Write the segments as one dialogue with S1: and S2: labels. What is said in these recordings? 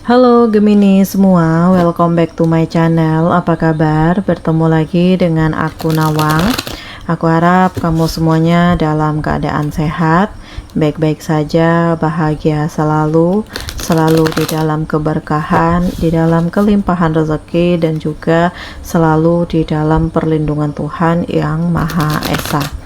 S1: Halo Gemini semua, welcome back to my channel. Apa kabar? Bertemu lagi dengan aku Nawang. Aku harap kamu semuanya dalam keadaan sehat, baik-baik saja, bahagia selalu, selalu di dalam keberkahan, di dalam kelimpahan rezeki, dan juga selalu di dalam perlindungan Tuhan yang Maha Esa.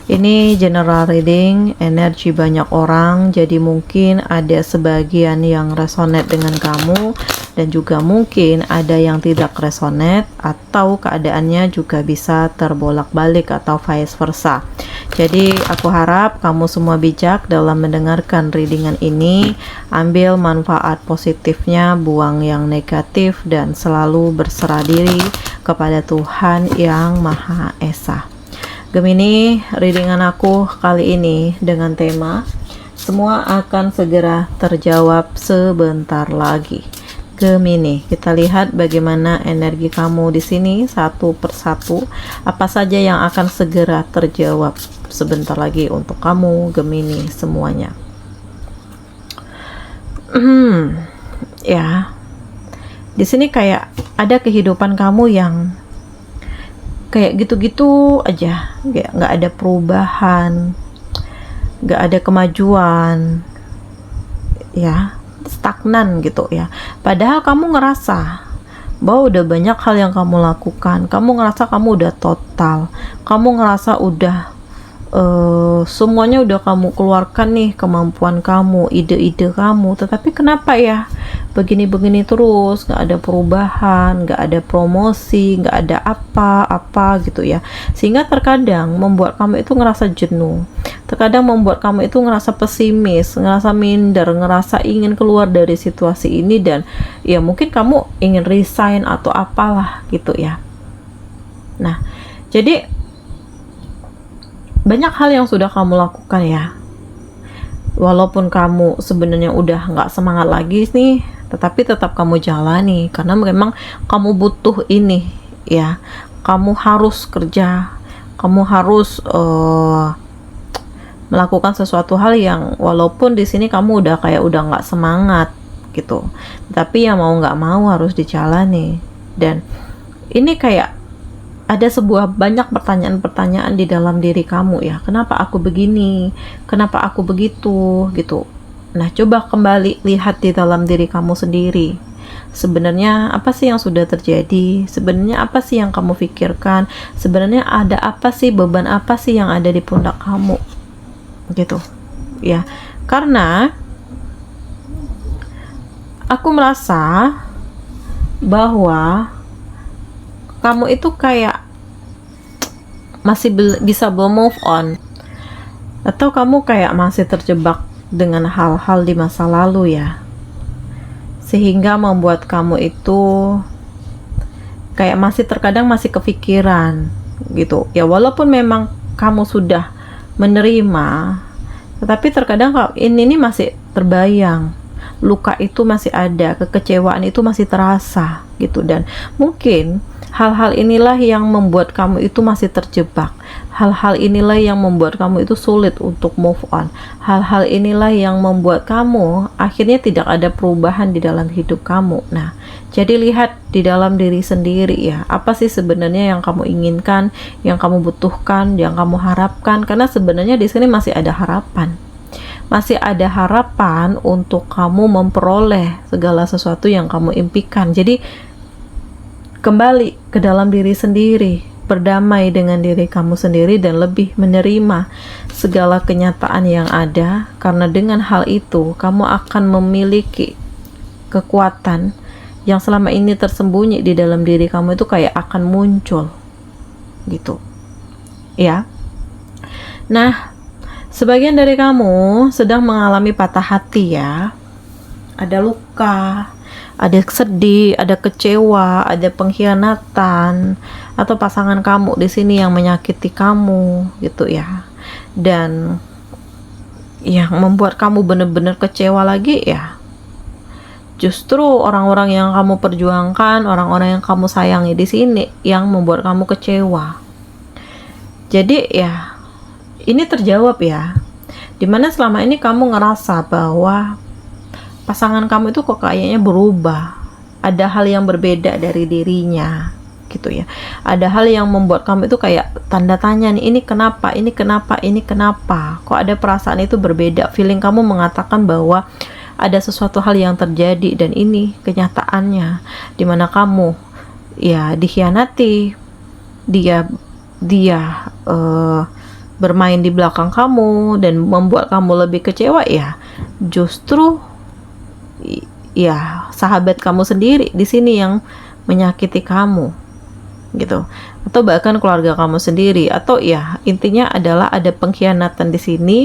S1: Ini general reading, energi banyak orang, jadi mungkin ada sebagian yang resonate dengan kamu dan juga mungkin ada yang tidak resonate atau keadaannya juga bisa terbolak-balik atau vice versa. Jadi aku harap kamu semua bijak dalam mendengarkan readingan ini, ambil manfaat positifnya, buang yang negatif, dan selalu berserah diri kepada Tuhan yang Maha Esa. Gemini, readingan aku kali ini dengan tema semua akan segera terjawab sebentar lagi. Gemini, kita lihat bagaimana energi kamu di sini satu persatu. Apa saja yang akan segera terjawab sebentar lagi untuk kamu, Gemini semuanya. Ya, di sini kayak ada kehidupan kamu yang kayak gitu-gitu aja, nggak ada perubahan, nggak ada kemajuan, ya stagnan gitu ya. Padahal kamu ngerasa bahwa udah banyak hal yang kamu lakukan, kamu ngerasa kamu udah total, kamu ngerasa udah semuanya udah kamu keluarkan nih, kemampuan kamu, ide-ide kamu, tetapi kenapa ya begini-begini terus, nggak ada perubahan, nggak ada promosi, nggak ada apa-apa gitu ya, sehingga terkadang membuat kamu itu ngerasa jenuh, terkadang membuat kamu itu ngerasa pesimis, ngerasa minder, ngerasa ingin keluar dari situasi ini, dan ya mungkin kamu ingin resign atau apalah gitu ya. Nah, jadi banyak hal yang sudah kamu lakukan ya, walaupun kamu sebenarnya udah nggak semangat lagi nih, tetapi tetap kamu jalani karena memang kamu butuh ini ya, kamu harus kerja, kamu harus melakukan sesuatu hal yang walaupun di sini kamu udah nggak semangat gitu, tapi ya mau nggak mau harus dijalani. Dan ini kayak ada banyak pertanyaan-pertanyaan di dalam diri kamu ya, kenapa aku begini, kenapa aku begitu gitu. Nah, coba kembali lihat di dalam diri kamu sendiri, sebenarnya apa sih yang sudah terjadi, sebenarnya apa sih yang kamu pikirkan, sebenarnya ada apa sih, beban apa sih yang ada di pundak kamu gitu ya. Karena aku merasa bahwa kamu itu kayak masih bisa belum move on, atau kamu kayak masih terjebak dengan hal-hal di masa lalu ya, sehingga membuat kamu itu kayak terkadang masih kepikiran gitu ya, walaupun memang kamu sudah menerima, tetapi terkadang ini masih terbayang, luka itu masih ada, kekecewaan itu masih terasa gitu. Dan mungkin hal-hal inilah yang membuat kamu itu masih terjebak, hal-hal inilah yang membuat kamu itu sulit untuk move on, hal-hal inilah yang membuat kamu akhirnya tidak ada perubahan di dalam hidup kamu. Nah, jadi lihat di dalam diri sendiri ya, apa sih sebenarnya yang kamu inginkan, yang kamu butuhkan, yang kamu harapkan, karena sebenarnya di sini masih ada harapan. Masih ada harapan untuk kamu memperoleh segala sesuatu yang kamu impikan. Jadi kembali ke dalam diri sendiri, berdamai dengan diri kamu sendiri, dan lebih menerima segala kenyataan yang ada, karena dengan hal itu kamu akan memiliki kekuatan yang selama ini tersembunyi di dalam diri kamu itu kayak akan muncul gitu ya. Nah, sebagian dari kamu sedang mengalami patah hati ya, ada luka, ada sedih, ada kecewa, ada pengkhianatan, atau pasangan kamu di sini yang menyakiti kamu gitu ya. Dan yang membuat kamu benar-benar kecewa lagi ya, justru orang-orang yang kamu perjuangkan, orang-orang yang kamu sayangi di sini yang membuat kamu kecewa. Jadi ya, ini terjawab ya, dimana selama ini kamu ngerasa bahwa pasangan kamu itu kok kayaknya berubah, ada hal yang berbeda dari dirinya gitu ya. Ada hal yang membuat kamu itu kayak tanda tanya nih, ini kenapa, ini kenapa, ini kenapa, kok ada perasaan itu berbeda. Feeling kamu mengatakan bahwa ada sesuatu hal yang terjadi dan ini kenyataannya, dimana kamu ya dikhianati, dia bermain di belakang kamu dan membuat kamu lebih kecewa. Ya justru ya sahabat kamu sendiri di sini yang menyakiti kamu gitu, atau bahkan keluarga kamu sendiri, atau ya intinya adalah ada pengkhianatan di sini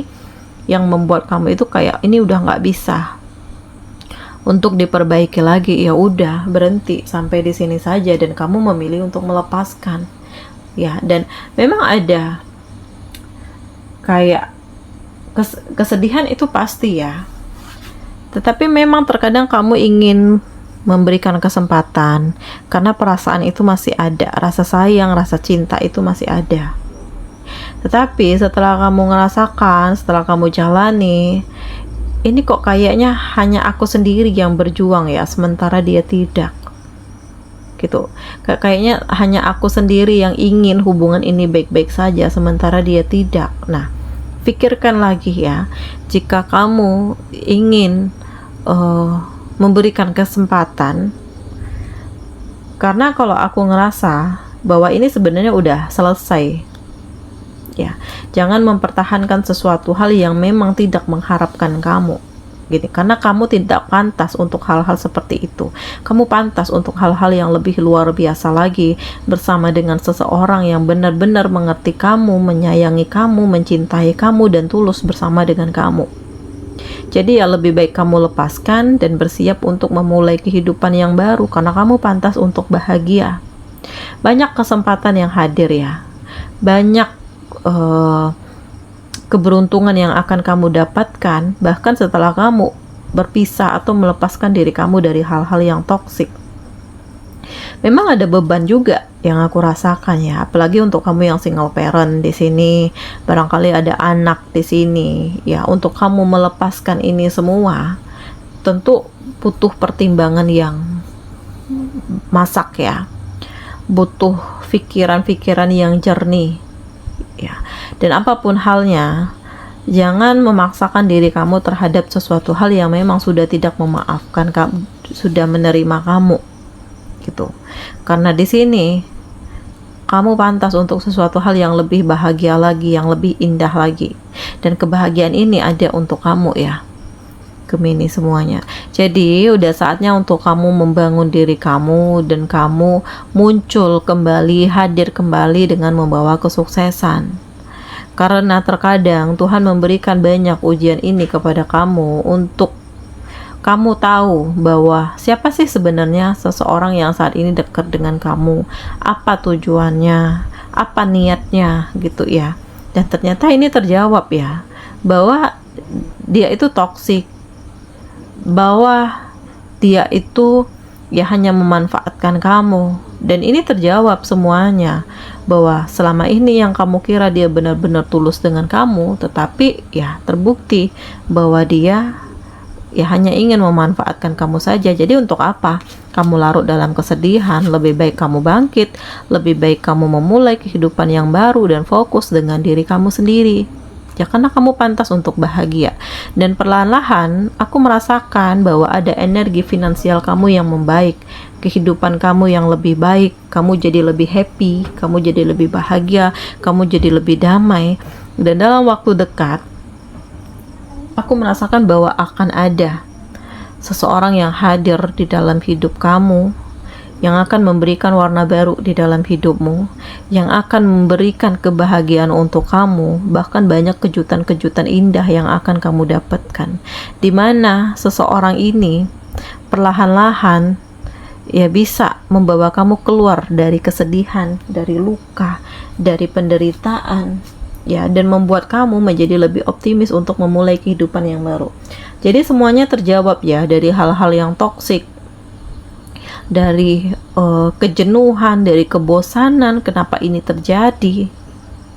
S1: yang membuat kamu itu kayak ini udah nggak bisa untuk diperbaiki lagi. Ya udah, berhenti sampai di sini saja, dan kamu memilih untuk melepaskan ya. Dan memang ada kayak kesedihan itu pasti ya, tetapi memang terkadang kamu ingin memberikan kesempatan karena perasaan itu masih ada, rasa sayang, rasa cinta itu masih ada. Tetapi setelah kamu ngerasakan, setelah kamu jalani, ini kok kayaknya hanya aku sendiri yang berjuang ya, sementara dia tidak gitu. Kayaknya hanya aku sendiri yang ingin hubungan ini baik-baik saja, sementara dia tidak. Nah, pikirkan lagi ya, jika kamu ingin memberikan kesempatan, karena kalau aku ngerasa bahwa ini sebenarnya udah selesai ya, jangan mempertahankan sesuatu hal yang memang tidak mengharapkan kamu gini, karena kamu tidak pantas untuk hal-hal seperti itu. Kamu pantas untuk hal-hal yang lebih luar biasa lagi, bersama dengan seseorang yang benar-benar mengerti kamu, menyayangi kamu, mencintai kamu, dan tulus bersama dengan kamu. Jadi ya lebih baik kamu lepaskan dan bersiap untuk memulai kehidupan yang baru, karena kamu pantas untuk bahagia. Banyak kesempatan yang hadir ya, banyak keberuntungan yang akan kamu dapatkan bahkan setelah kamu berpisah atau melepaskan diri kamu dari hal-hal yang toksik. Memang ada beban juga yang aku rasakan ya, apalagi untuk kamu yang single parent di sini, barangkali ada anak di sini ya. Untuk kamu melepaskan ini semua tentu butuh pertimbangan yang masak ya, butuh pikiran-pikiran yang jernih ya. Dan apapun halnya, jangan memaksakan diri kamu terhadap sesuatu hal yang memang sudah tidak memaafkan kamu, sudah menerima kamu gitu. Karena di sini kamu pantas untuk sesuatu hal yang lebih bahagia lagi, yang lebih indah lagi, dan kebahagiaan ini ada untuk kamu ya, Gemini semuanya. Jadi udah saatnya untuk kamu membangun diri kamu, dan kamu muncul kembali, hadir kembali dengan membawa kesuksesan. Karena terkadang Tuhan memberikan banyak ujian ini kepada kamu untuk kamu tahu bahwa siapa sih sebenarnya seseorang yang saat ini dekat dengan kamu, apa tujuannya, apa niatnya gitu ya. Dan ternyata ini terjawab ya, bahwa dia itu toksik, bahwa dia itu ya hanya memanfaatkan kamu. Dan ini terjawab semuanya, bahwa selama ini yang kamu kira dia benar-benar tulus dengan kamu, tetapi ya terbukti bahwa dia ya hanya ingin memanfaatkan kamu saja. Jadi untuk apa kamu larut dalam kesedihan? Lebih baik kamu bangkit, lebih baik kamu memulai kehidupan yang baru dan fokus dengan diri kamu sendiri ya, karena kamu pantas untuk bahagia. Dan perlahan-lahan aku merasakan bahwa ada energi finansial kamu yang membaik, kehidupan kamu yang lebih baik, kamu jadi lebih happy, kamu jadi lebih bahagia, kamu jadi lebih damai. Dan dalam waktu dekat aku merasakan bahwa akan ada seseorang yang hadir di dalam hidup kamu, yang akan memberikan warna baru di dalam hidupmu, yang akan memberikan kebahagiaan untuk kamu, bahkan banyak kejutan-kejutan indah yang akan kamu dapatkan, di mana seseorang ini perlahan-lahan ya bisa membawa kamu keluar dari kesedihan, dari luka, dari penderitaan ya, dan membuat kamu menjadi lebih optimis untuk memulai kehidupan yang baru. Jadi semuanya terjawab ya, dari hal-hal yang toksik, dari kejenuhan, dari kebosanan, kenapa ini terjadi.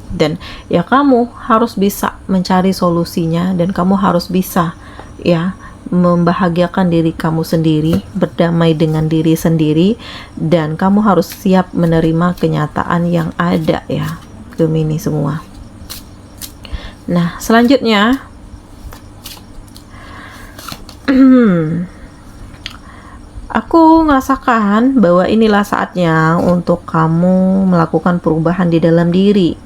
S1: Dan ya kamu harus bisa mencari solusinya, dan kamu harus bisa ya membahagiakan diri kamu sendiri, berdamai dengan diri sendiri, dan kamu harus siap menerima kenyataan yang ada ya, Gemini semua. Nah, selanjutnya aku merasakan bahwa inilah saatnya untuk kamu melakukan perubahan di dalam diri.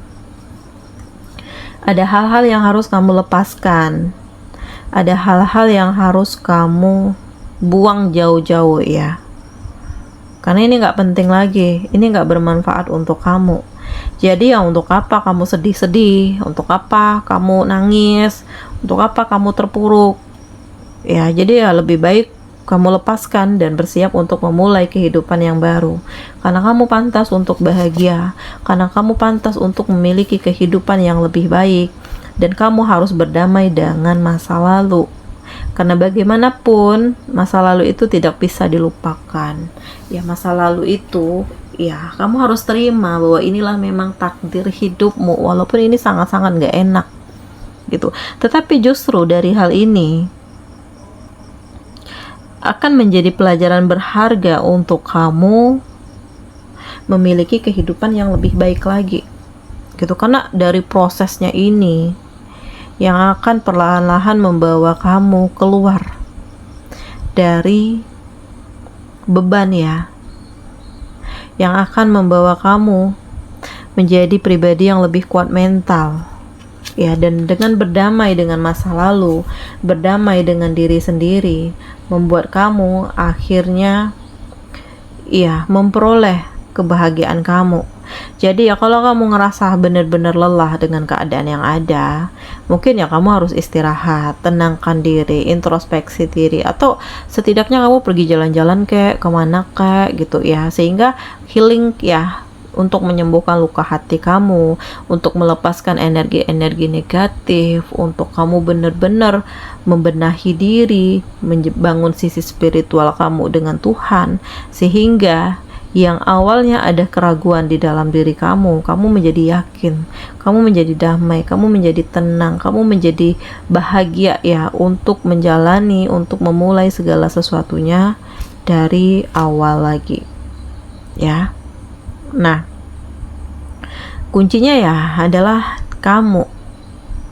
S1: Ada hal-hal yang harus kamu lepaskan. Ada hal-hal yang harus kamu buang jauh-jauh ya. Karena ini nggak penting lagi. Ini nggak bermanfaat untuk kamu. Jadi ya untuk apa kamu sedih-sedih? Untuk apa kamu nangis? Untuk apa kamu terpuruk? Ya, jadi ya lebih baik kamu lepaskan dan bersiap untuk memulai kehidupan yang baru. Karena kamu pantas untuk bahagia, karena kamu pantas untuk memiliki kehidupan yang lebih baik, dan kamu harus berdamai dengan masa lalu. Karena bagaimanapun, masa lalu itu tidak bisa dilupakan. Ya, masa lalu itu, ya kamu harus terima bahwa inilah memang takdir hidupmu, walaupun ini sangat-sangat gak enak gitu. Tetapi justru dari hal ini akan menjadi pelajaran berharga untuk kamu memiliki kehidupan yang lebih baik lagi gitu. Karena dari prosesnya ini yang akan perlahan-lahan membawa kamu keluar dari beban ya, yang akan membawa kamu menjadi pribadi yang lebih kuat mental ya, dan dengan berdamai dengan masa lalu, berdamai dengan diri sendiri, membuat kamu akhirnya ya memperoleh kebahagiaan kamu. Jadi ya kalau kamu ngerasa benar-benar lelah dengan keadaan yang ada, mungkin ya kamu harus istirahat, tenangkan diri, introspeksi diri, atau setidaknya kamu pergi jalan-jalan kayak kemana kayak gitu ya, sehingga healing ya, untuk menyembuhkan luka hati kamu, untuk melepaskan energi-energi negatif, untuk kamu benar-benar membenahi diri, membangun sisi spiritual kamu dengan Tuhan, sehingga yang awalnya ada keraguan di dalam diri kamu menjadi yakin, kamu menjadi damai, kamu menjadi tenang, kamu menjadi bahagia ya, untuk menjalani, untuk memulai segala sesuatunya dari awal lagi ya. Nah, kuncinya ya adalah kamu.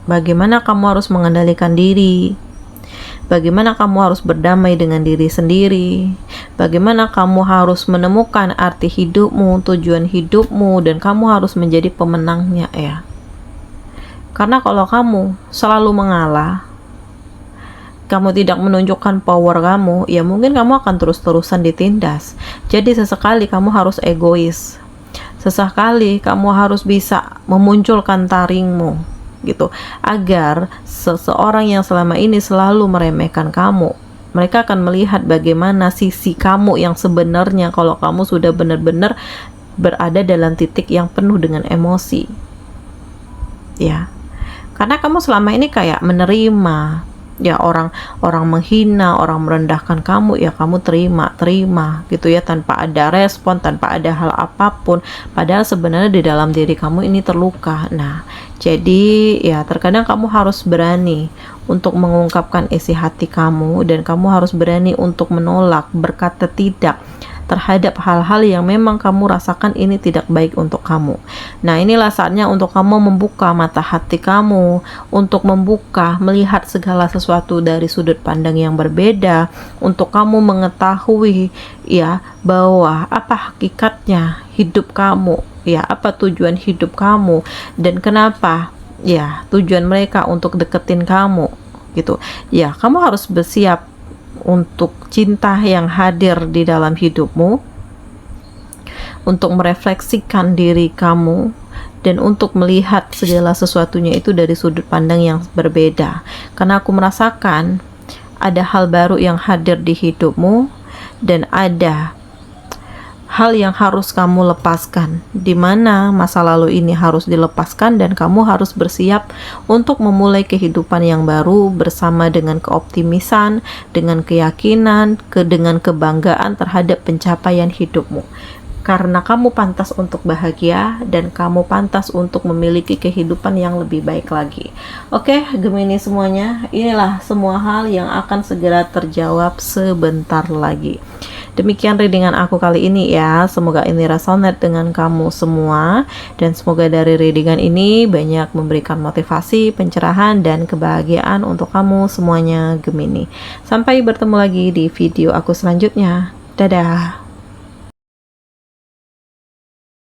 S1: Bagaimana kamu harus mengendalikan diri, bagaimana kamu harus berdamai dengan diri sendiri, bagaimana kamu harus menemukan arti hidupmu, tujuan hidupmu, dan kamu harus menjadi pemenangnya ya. Karena kalau kamu selalu mengalah, kamu tidak menunjukkan power kamu, ya mungkin kamu akan terus-terusan ditindas. Jadi sesekali kamu harus egois, sesekali kamu harus bisa memunculkan taringmu gitu, agar seseorang yang selama ini selalu meremehkan kamu, mereka akan melihat bagaimana sisi kamu yang sebenarnya kalau kamu sudah benar-benar berada dalam titik yang penuh dengan emosi ya. Karena kamu selama ini kayak menerima ya, orang menghina, orang merendahkan kamu, ya kamu terima gitu ya, tanpa ada respon, tanpa ada hal apapun, padahal sebenarnya di dalam diri kamu ini terluka. Nah, jadi ya terkadang kamu harus berani untuk mengungkapkan isi hati kamu, dan kamu harus berani untuk menolak, berkata tidak terhadap hal-hal yang memang kamu rasakan ini tidak baik untuk kamu. Nah, inilah saatnya untuk kamu membuka mata hati kamu, untuk membuka, melihat segala sesuatu dari sudut pandang yang berbeda, untuk kamu mengetahui ya bahwa apa hakikatnya hidup kamu, ya apa tujuan hidup kamu, dan kenapa ya tujuan mereka untuk deketin kamu gitu. Ya, kamu harus bersiap untuk cinta yang hadir di dalam hidupmu, untuk merefleksikan diri kamu, dan untuk melihat segala sesuatunya itu dari sudut pandang yang berbeda. Karena aku merasakan ada hal baru yang hadir di hidupmu, dan ada hal yang harus kamu lepaskan, di mana masa lalu ini harus dilepaskan, dan kamu harus bersiap untuk memulai kehidupan yang baru bersama dengan keoptimisan, dengan keyakinan, dengan kebanggaan terhadap pencapaian hidupmu. karena kamu pantas untuk bahagia dan kamu pantas untuk memiliki kehidupan yang lebih baik lagi. Oke, Gemini semuanya, inilah semua hal yang akan segera terjawab sebentar lagi. Demikian readingan aku kali ini ya. Semoga ini resonate dengan kamu semua, dan semoga dari readingan ini banyak memberikan motivasi, pencerahan, dan kebahagiaan untuk kamu semuanya Gemini. Sampai bertemu lagi di video aku selanjutnya. Dadah.